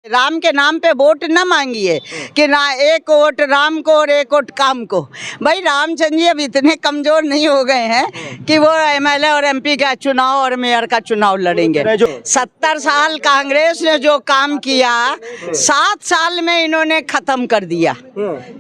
राम के नाम पे वोट न मांगिए कि ना एक वोट राम को और एक वोट काम को। भाई रामचंद्र जी अब इतने कमजोर नहीं हो गए हैं कि वो एमएलए और एमपी का चुनाव और मेयर का चुनाव लड़ेंगे। 70 साल कांग्रेस ने जो काम किया 7 साल में इन्होंने खत्म कर दिया।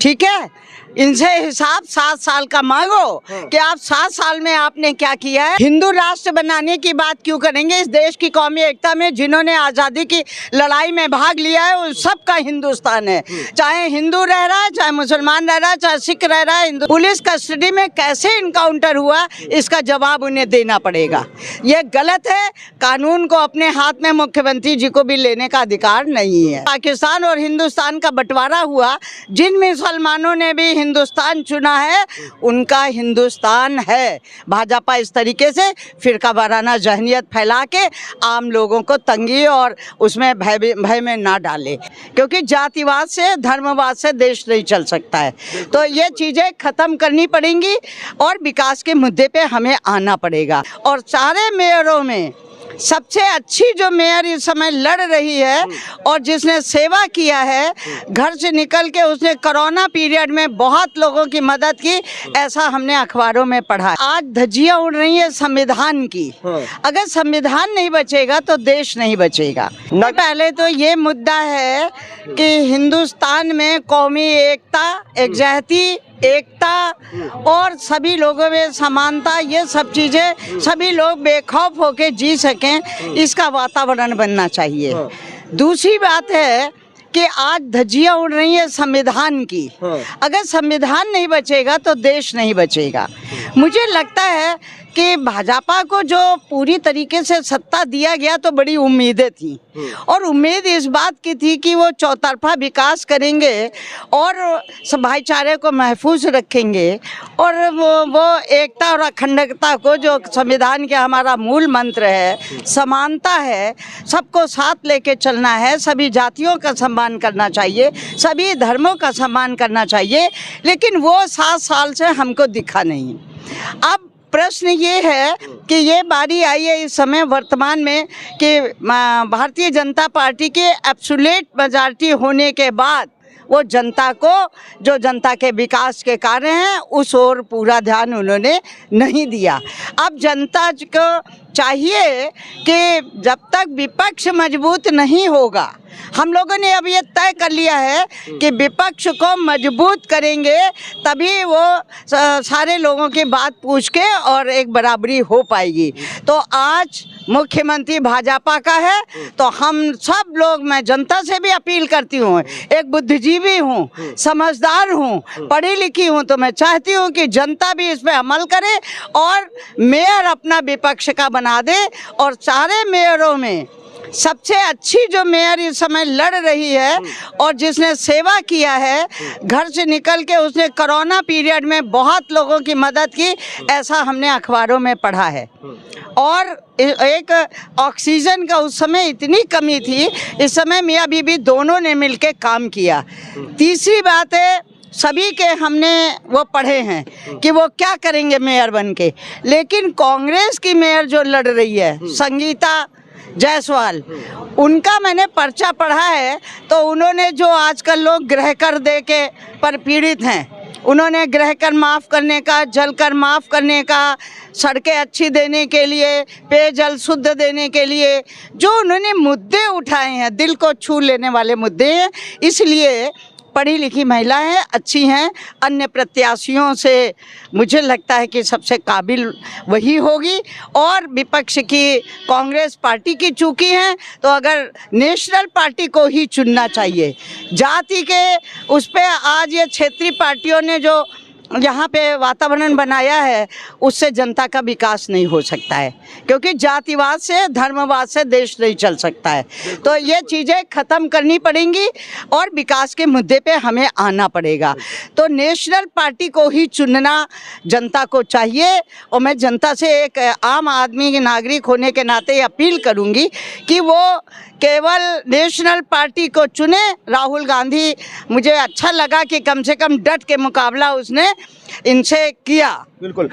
ठीक है, इनसे हिसाब 7 साल का मांगो कि आप 7 साल में आपने क्या किया है। हिंदू राष्ट्र बनाने की बात क्यों करेंगे? इस देश की कौमी एकता में जिन्होंने आज़ादी की लड़ाई में भाग लिया है उन सबका हिंदुस्तान है, चाहे हिंदू रह रहा है, चाहे मुसलमान रह रहा है, चाहे सिख रह रहा है। हिंदू पुलिस कस्टडी में कैसे इनकाउंटर हुआ इसका जवाब उन्हें देना पड़ेगा। ये गलत है। कानून को अपने हाथ में मुख्यमंत्री जी को भी लेने का अधिकार नहीं है। पाकिस्तान और हिंदुस्तान का बंटवारा हुआ, जिन मुसलमानों ने भी हिंदुस्तान चुना है उनका हिंदुस्तान है। भाजपा इस तरीके से फिरका वाराना जहनियत फैला के आम लोगों को तंगी और उसमें भय में ना डाले, क्योंकि जातिवाद से धर्मवाद से देश नहीं चल सकता है। तो ये चीज़ें ख़त्म करनी पड़ेंगी और विकास के मुद्दे पे हमें आना पड़ेगा। और सारे मेयरों में सबसे अच्छी जो मेयर इस समय लड़ रही है और जिसने सेवा किया है, घर से निकल के उसने कोरोना पीरियड में बहुत लोगों की मदद की, ऐसा हमने अखबारों में पढ़ा। आज धज्जियां उड़ रही है संविधान की। अगर संविधान नहीं बचेगा तो देश नहीं बचेगा। पहले तो ये मुद्दा है कि हिंदुस्तान में कौमी एकता, एकजहती, एकता और सभी लोगों में समानता, ये सब चीज़ें सभी लोग बेखौफ होकर जी सकें, इसका वातावरण बनना चाहिए। दूसरी बात है कि आज धज्जियां उड़ रही है संविधान की। अगर संविधान नहीं बचेगा तो देश नहीं बचेगा। मुझे लगता है कि भाजपा को जो पूरी तरीके से सत्ता दिया गया तो बड़ी उम्मीदें थी और उम्मीद इस बात की थी कि वो चौतरफा विकास करेंगे और भाईचारे को महफूज रखेंगे और वो एकता और अखंडता को, जो संविधान के हमारा मूल मंत्र है, समानता है, सबको साथ लेके चलना है, सभी जातियों का सम्मान करना चाहिए, सभी धर्मों का सम्मान करना चाहिए। लेकिन वो 7 साल से हमको दिखा नहीं। अब प्रश्न ये है कि ये बारी आई है इस समय वर्तमान में कि भारतीय जनता पार्टी के एब्सोल्यूट मेजॉरिटी होने के बाद वो जनता को, जो जनता के विकास के कार्य हैं, उस ओर पूरा ध्यान उन्होंने नहीं दिया। अब जनता को चाहिए कि जब तक विपक्ष मजबूत नहीं होगा, हम लोगों ने अब ये तय कर लिया है कि विपक्ष को मजबूत करेंगे तभी वो सारे लोगों की बात पूछ के और एक बराबरी हो पाएगी। तो आज मुख्यमंत्री भाजपा का है तो हम सब लोग, मैं जनता से भी अपील करती हूँ, एक बुद्धिजीवी हूँ, समझदार हूँ, पढ़ी लिखी हूँ, तो मैं चाहती हूँ कि जनता भी इस पर अमल करे और मेयर अपना विपक्ष का बना दे। और सारे मेयरों में सबसे अच्छी जो मेयर इस समय लड़ रही है और जिसने सेवा किया है, घर से निकल के उसने कोरोना पीरियड में बहुत लोगों की मदद की, ऐसा हमने अखबारों में पढ़ा है। और एक ऑक्सीजन का उस समय इतनी कमी थी, इस समय मियाँ बीबी दोनों ने मिलके काम किया। तीसरी बात है, सभी के हमने वो पढ़े हैं कि वो क्या करेंगे मेयर बन के, लेकिन कांग्रेस की मेयर जो लड़ रही है संगीता जायसवाल, उनका मैंने पर्चा पढ़ा है। तो उन्होंने जो आजकल लोग गृह कर दे के पर पीड़ित हैं, उन्होंने गृह कर माफ़ करने का, जल कर माफ़ करने का, सड़कें अच्छी देने के लिए, पेयजल शुद्ध देने के लिए जो उन्होंने मुद्दे उठाए हैं, दिल को छू लेने वाले मुद्दे हैं। इसलिए पढ़ी लिखी महिलाएं अच्छी हैं। अन्य प्रत्याशियों से मुझे लगता है कि सबसे काबिल वही होगी। और विपक्ष की कांग्रेस पार्टी की चूकी हैं तो अगर नेशनल पार्टी को ही चुनना चाहिए। जाति के उस पर आज ये क्षेत्रीय पार्टियों ने जो यहाँ पे वातावरण बनाया है, उससे जनता का विकास नहीं हो सकता है, क्योंकि जातिवाद से धर्मवाद से देश नहीं चल सकता है। तो ये चीज़ें ख़त्म करनी पड़ेंगी और विकास के मुद्दे पे हमें आना पड़ेगा। तो नेशनल पार्टी को ही चुनना जनता को चाहिए। और मैं जनता से एक आम आदमी के नागरिक होने के नाते अपील करूँगी कि वो केवल नेशनल पार्टी को चुने। राहुल गांधी, मुझे अच्छा लगा कि कम से कम डट के मुकाबला उसने इनसे किया। बिल्कुल।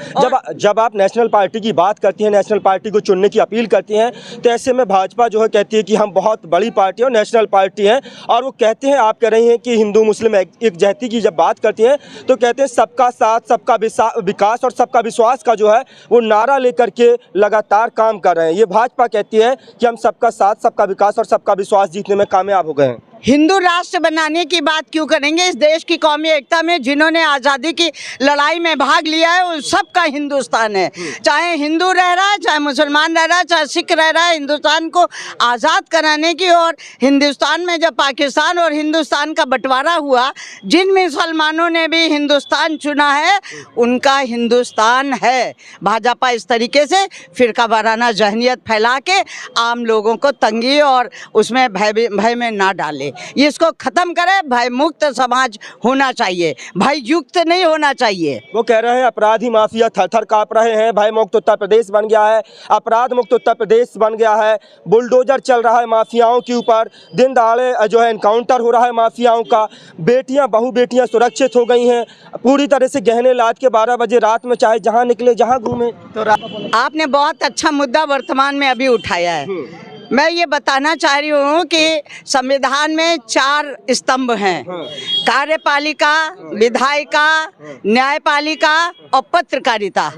जब आप नेशनल पार्टी की बात करती हैं, नेशनल पार्टी को चुनने की अपील करती हैं, तो ऐसे में भाजपा जो है कहती है कि हम बहुत बड़ी पार्टी है और नेशनल पार्टी है, और वो कहते हैं, आप कह रही हैं कि हिंदू मुस्लिम एकजहती की जब बात करती हैं तो कहते हैं सबका साथ, सबका विकास और सबका विश्वास का जो है वो नारा लेकर के लगातार काम कर रहे हैं। ये भाजपा कहती है कि हम सबका साथ, सबका विकास और सबका विश्वास जीतने में कामयाब हो गए हैं। हिंदू राष्ट्र बनाने की बात क्यों करेंगे? इस देश की कौमी एकता में जिन्होंने आज़ादी की लड़ाई में भाग लिया है उन सबका हिंदुस्तान है। चाहे हिंदू रह रहा है, चाहे मुसलमान रह रहा है, चाहे सिख रह रहा है, हिंदुस्तान को आज़ाद कराने की। और हिंदुस्तान में जब पाकिस्तान और हिंदुस्तान का बंटवारा हुआ, जिन मुसलमानों ने भी हिंदुस्तान चुना है उनका हिंदुस्तान है। भाजपा इस तरीके से फिरका वाराना जहनियत फैला के आम लोगों को तंगी और उसमें भय में ना डाले। ये इसको खत्म करे। भय मुक्त समाज होना चाहिए, भय युक्त नहीं होना चाहिए। वो कह रहे हैं अपराधी माफिया थर थर काँप रहे हैं, भय मुक्त उत्तर प्रदेश बन गया है, अपराध मुक्त उत्तर प्रदेश बन गया है, बुलडोजर चल रहा है माफियाओं के ऊपर, दिन दहाड़े जो है एनकाउंटर हो रहा है माफियाओं का, बेटियां बहू बेटियां सुरक्षित हो गई हैं पूरी तरह से। गहने लाद के 12 बजे रात में चाहे जहां निकले जहां घूमे। तो आपने बहुत अच्छा मुद्दा वर्तमान में अभी उठाया है। मैं ये बताना चाह रही हूँ कि संविधान में 4 स्तंभ हैं, कार्यपालिका, विधायिका, न्यायपालिका और पत्रकारिता।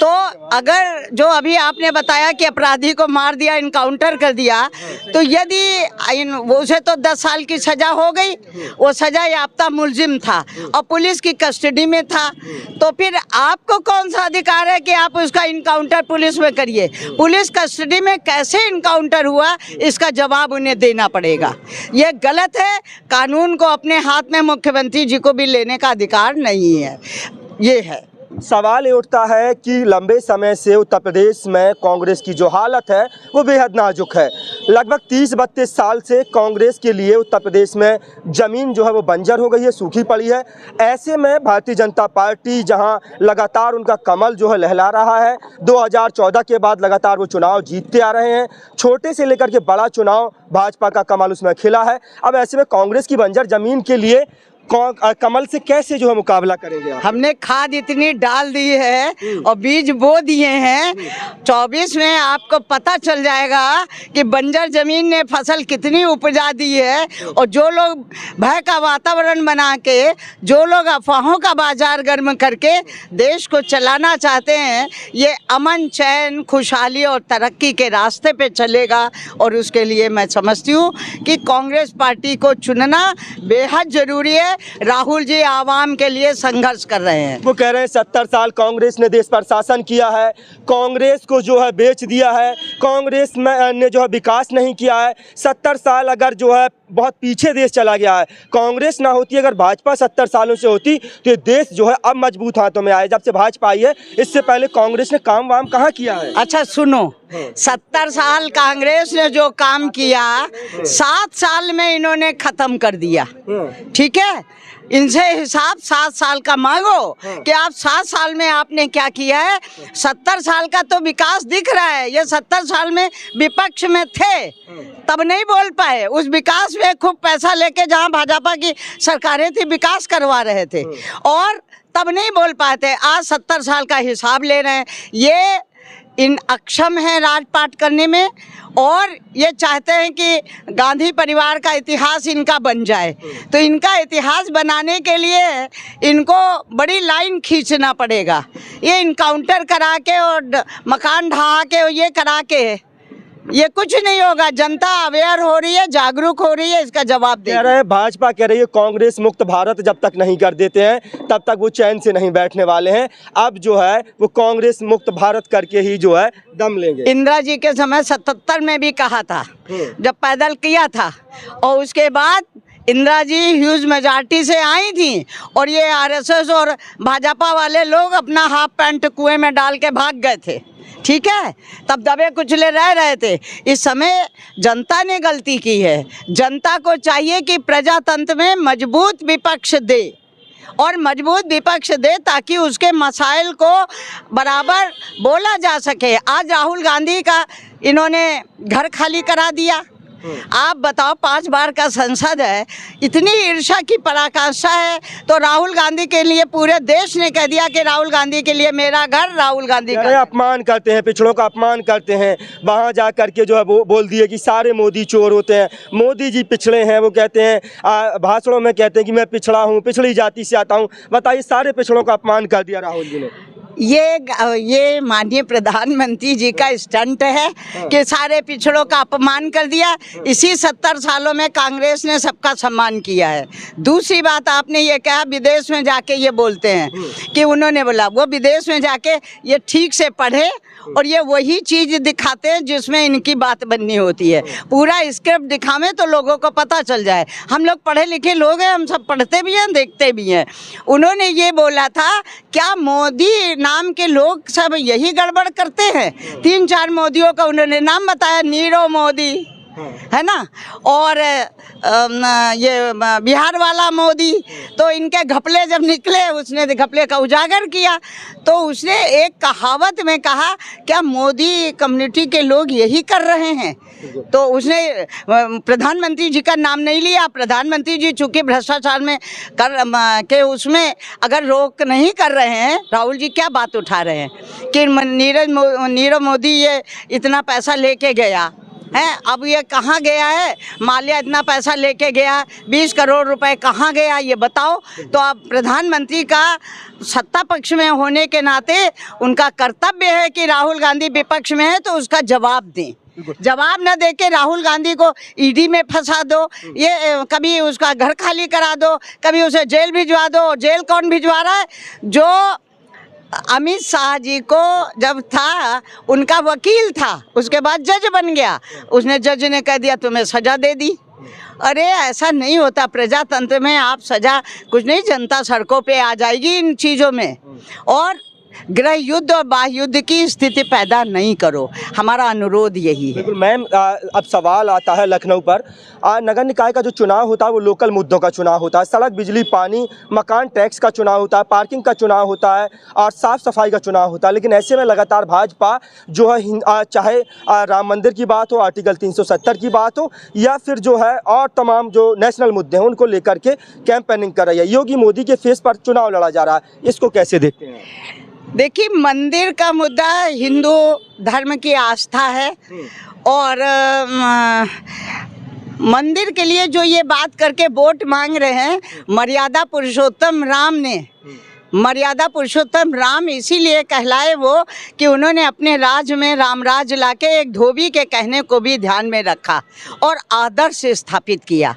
तो अगर जो अभी आपने बताया कि अपराधी को मार दिया, इनकाउंटर कर दिया, तो यदि उसे तो 10 साल की सजा हो गई, वो सजा याफ्ता मुलजिम था और पुलिस की कस्टडी में था, तो फिर आपको कौन सा अधिकार है कि आप उसका इनकाउंटर पुलिस में करिए? पुलिस कस्टडी में कैसे इनकाउंटर हुआ इसका जवाब उन्हें देना पड़ेगा। ये गलत है। कानून को अपने हाथ में मुख्यमंत्री जी को भी लेने का अधिकार नहीं है। ये है सवाल ये उठता है कि लंबे समय से उत्तर प्रदेश में कांग्रेस की जो हालत है वो बेहद नाजुक है। लगभग 30-32 साल से कांग्रेस के लिए उत्तर प्रदेश में ज़मीन जो है वो बंजर हो गई है, सूखी पड़ी है। ऐसे में भारतीय जनता पार्टी जहां लगातार उनका कमल जो है लहला रहा है, 2014 के बाद लगातार वो चुनाव जीतते आ रहे हैं, छोटे से लेकर के बड़ा चुनाव भाजपा का कमल उसमें खिला है। अब ऐसे में कांग्रेस की बंजर ज़मीन के लिए कमल से कैसे जो है मुकाबला करेंगे आप? हमने खाद इतनी डाल दी है और बीज बो दिए हैं, 24 में आपको पता चल जाएगा कि बंजर जमीन ने फसल कितनी उपजा दी है। और जो लोग भय का वातावरण बना के, जो लोग अफवाहों का बाजार गर्म करके देश को चलाना चाहते हैं, ये अमन, चैन, खुशहाली और तरक्की के रास्ते पे चलेगा। और उसके लिए मैं समझती हूँ कि कांग्रेस पार्टी को चुनना बेहद ज़रूरी है। राहुल जी आवाम के लिए संघर्ष कर रहे हैं। वो कह रहे हैं 70 साल कांग्रेस ने देश पर शासन किया है, कांग्रेस को जो है बेच दिया है, कांग्रेस ने जो है विकास नहीं किया है। 70 साल अगर जो है बहुत पीछे देश चला गया है। कांग्रेस ना होती, अगर भाजपा 70 सालों से होती तो देश जो है अब मजबूत हाथों में आए। जब से भाजपा आई है, इससे पहले कांग्रेस ने काम वाम कहाँ किया है? अच्छा सुनो, 70 साल कांग्रेस ने जो काम किया 7 साल में इन्होंने खत्म कर दिया। ठीक है, इनसे हिसाब 7 साल का मांगो कि आप 7 साल में आपने क्या किया है। 70 साल का तो विकास दिख रहा है। ये 70 साल में विपक्ष में थे तब नहीं बोल पाए। उस विकास में खूब पैसा लेके जहां भाजपा की सरकारें थी विकास करवा रहे थे और तब नहीं बोल पाते। आज 70 साल का हिसाब ले रहे हैं। ये इन अक्षम हैं राजपाट करने में और ये चाहते हैं कि गांधी परिवार का इतिहास इनका बन जाए। तो इनका इतिहास बनाने के लिए इनको बड़ी लाइन खींचना पड़ेगा। ये इनकाउंटर करा के और मकान ढहा के ये करा के ये कुछ नहीं होगा। जनता अवेयर हो रही है, जागरूक हो रही है, इसका जवाब दे रहे हैं। भाजपा कह रही है कांग्रेस मुक्त भारत जब तक नहीं कर देते हैं तब तक वो चैन से नहीं बैठने वाले हैं। अब जो है वो कांग्रेस मुक्त भारत करके ही जो है दम लेंगे। इंदिरा जी के समय 77 में भी कहा था जब पैदल किया था, और उसके बाद इंदिरा जी ह्यूज मेजॉरिटी से आई थी और ये आरएसएस और भाजपा वाले लोग अपना हाफ पैंट कुएं में डाल के भाग गए थे। ठीक है, तब दबे कुचले रह रहे थे। इस समय जनता ने गलती की है। जनता को चाहिए कि प्रजातंत्र में मजबूत विपक्ष दे और मजबूत विपक्ष दे ताकि उसके मसाइल को बराबर बोला जा सके। आज राहुल गांधी का इन्होंने घर खाली करा दिया, आप बताओ, 5 बार का संसद है, इतनी ईर्ष्या की पराकाष्ठा है। तो राहुल गांधी के लिए पूरे देश ने कह दिया कि राहुल गांधी के लिए मेरा घर राहुल गांधी अरे का। अपमान करते हैं, पिछड़ों का अपमान करते हैं। वहाँ जा करके जो है वो बोल दिए कि सारे मोदी चोर होते हैं, मोदी जी पिछड़े हैं। वो कहते हैं भाषणों में कहते हैं कि मैं पिछड़ा हूँ, पिछड़ी जाति से आता हूँ। बताइए, सारे पिछड़ों का अपमान कर दिया राहुल जी ने। ये माननीय प्रधानमंत्री जी का स्टंट है कि सारे पिछड़ों का अपमान कर दिया। इसी 70 सालों में कांग्रेस ने सबका सम्मान किया है। दूसरी बात, आपने ये कहा विदेश में जाके ये बोलते हैं कि उन्होंने बोला, वो विदेश में जाके ये ठीक से पढ़े और ये वही चीज़ दिखाते हैं जिसमें इनकी बात बननी होती है। पूरा स्क्रिप्ट दिखावें तो लोगों को पता चल जाए। हम लोग पढ़े लिखे लोग हैं, हम सब पढ़ते भी हैं, देखते भी हैं। उन्होंने ये बोला था, क्या मोदी नाम के लोग सब यही गड़बड़ करते हैं? 3-4 मोदियों का उन्होंने नाम बताया, नीरव मोदी है ना, और ये बिहार वाला मोदी। तो इनके घपले जब निकले, उसने घपले का उजागर किया। तो उसने एक कहावत में कहा, क्या मोदी कम्युनिटी के लोग यही कर रहे हैं? तो उसने प्रधानमंत्री जी का नाम नहीं लिया। प्रधानमंत्री जी चूंकि भ्रष्टाचार में के उसमें अगर रोक नहीं कर रहे हैं, राहुल जी क्या बात उठा रहे हैं कि नीरव मोदी ये इतना पैसा लेके गया है, अब ये कहाँ गया है? माल्या इतना पैसा लेके गया, 20 करोड़ रुपए कहाँ गया, ये बताओ। तो अब प्रधानमंत्री का सत्ता पक्ष में होने के नाते उनका कर्तव्य है कि राहुल गांधी विपक्ष में है तो उसका जवाब दें। जवाब न दे के राहुल गांधी को ईडी में फंसा दो, ये कभी उसका घर खाली करा दो, कभी उसे जेल भिजवा दो। जेल कौन भिजवा रहा है? जो अमित शाह जी को जब था उनका वकील था, उसके बाद जज बन गया। उसने जज ने कह दिया तुम्हें सजा दे दी। अरे ऐसा नहीं होता प्रजातंत्र में। आप सजा कुछ नहीं, जनता सड़कों पे आ जाएगी इन चीज़ों में। और गृह युद्ध और बाह्य युद्ध की स्थिति पैदा नहीं करो, हमारा अनुरोध यही है। बिल्कुल मैम, अब सवाल आता है लखनऊ पर। नगर निकाय का जो चुनाव होता है वो लोकल मुद्दों का चुनाव होता है। सड़क, बिजली, पानी, मकान टैक्स का चुनाव होता है, पार्किंग का चुनाव होता है और साफ़ सफाई का चुनाव होता है। लेकिन ऐसे में लगातार भाजपा जो है, चाहे राम मंदिर की बात हो, आर्टिकल 370 की बात हो, या फिर जो है और तमाम जो नेशनल मुद्दे हैं उनको लेकर के कैंपेनिंग कर रही है। योगी मोदी के फेस पर चुनाव लड़ा जा रहा है, इसको कैसे देखते हैं? देखिए, मंदिर का मुद्दा हिंदू धर्म की आस्था है और मंदिर के लिए जो ये बात करके वोट मांग रहे हैं, मर्यादा पुरुषोत्तम राम ने, मर्यादा पुरुषोत्तम राम इसीलिए कहलाए वो कि उन्होंने अपने राज्य में राम राज लाके एक धोबी के कहने को भी ध्यान में रखा और आदर्श स्थापित किया।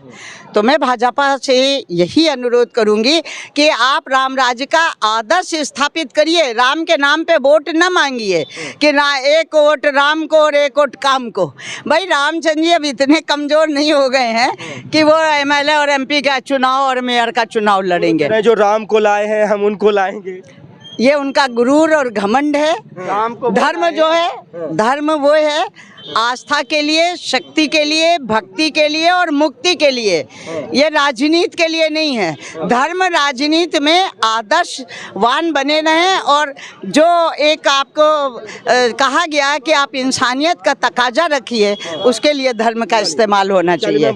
तो मैं भाजपा से यही अनुरोध करूंगी कि आप राम राज्य का आदर्श स्थापित करिए। राम के नाम पे वोट न मांगिए कि ना एक वोट राम को और एक वोट काम को। भाई रामचंद्र जी अब इतने कमज़ोर नहीं हो गए हैं कि वो एमएलए और एमपी का चुनाव और मेयर का चुनाव लड़ेंगे। जो राम को लाए हैं हम उनको लाएंगे, ये उनका गुरूर और घमंड है। धर्म जो है, धर्म वो है आस्था के लिए, शक्ति के लिए, भक्ति के लिए और मुक्ति के लिए। ये राजनीति के लिए नहीं है। धर्म राजनीति में आदर्शवान बने रहें और जो एक आपको कहा गया कि आप इंसानियत का तकाजा रखिए, उसके लिए धर्म का इस्तेमाल होना चाहिए।